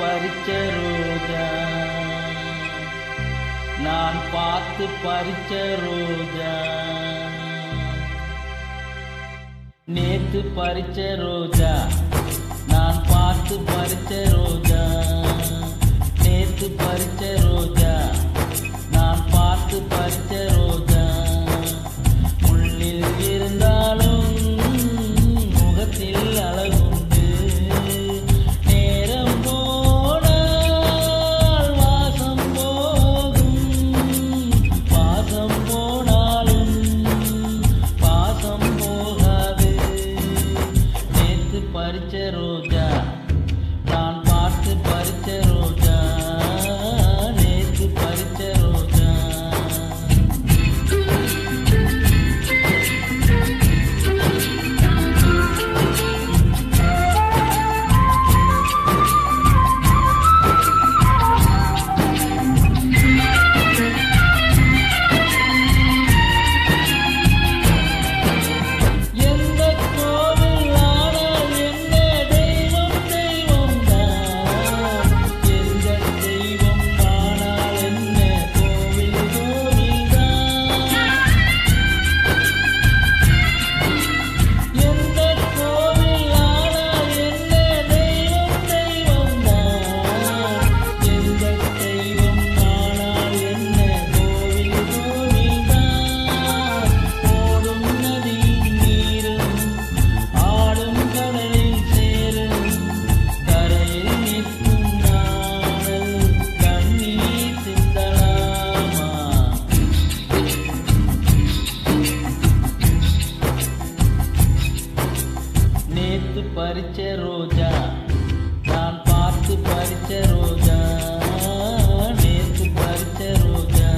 பறிச்ச ரோஜா, நான் பார்த்து பறிச்ச ரோஜா. நேத்து பறிச்ச ரோஜா, நான் பார்த்து பறிச்ச ரோஜா. நேத்து பறிச்ச ரோஜா, நான் பார்த்து பறிச்ச ரோஜா. முள்ளில் இருந்தாலும் முகத்தில் அழகுண்டு. நேரம் போனால் வாசம் போகும், வாசம் போனாலும் பாசம் போகாது. நேத்து பறிச்ச ரோஜா, நான் பார்த்து பறிச்ச ரோஜா. நேத்து பறிச்ச ரோஜா. நேத்து பறிச்ச ரோஜா, நான் பார்த்து பறிச்ச ரோஜா. நேத்து பறிச்ச ரோஜா.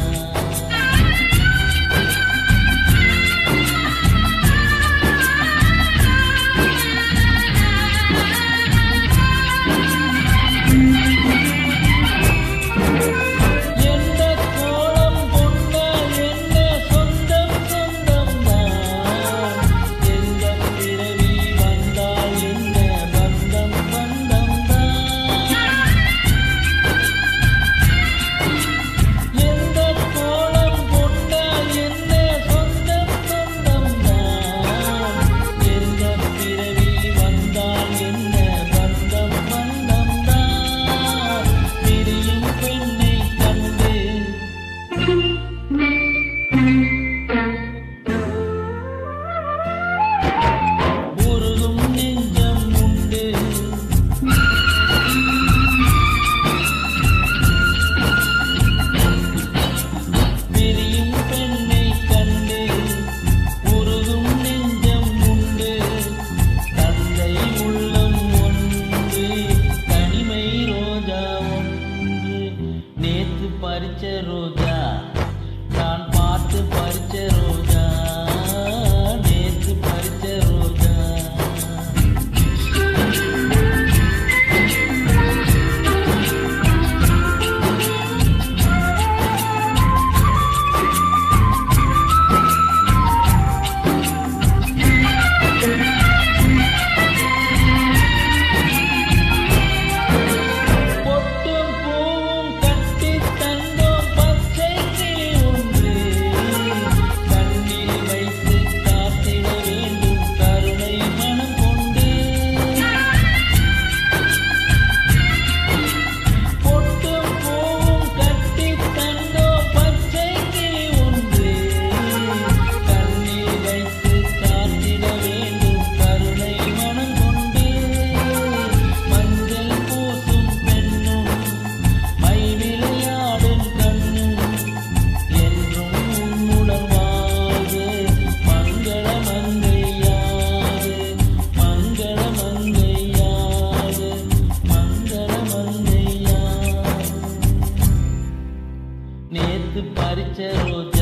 பறிச்ச ரோஜா, நான் பார்த்து பறிச்ச ரோஜா. நேத்து பறிச்ச ரோஜா. நேத்து பறிச்ச ரோஜா.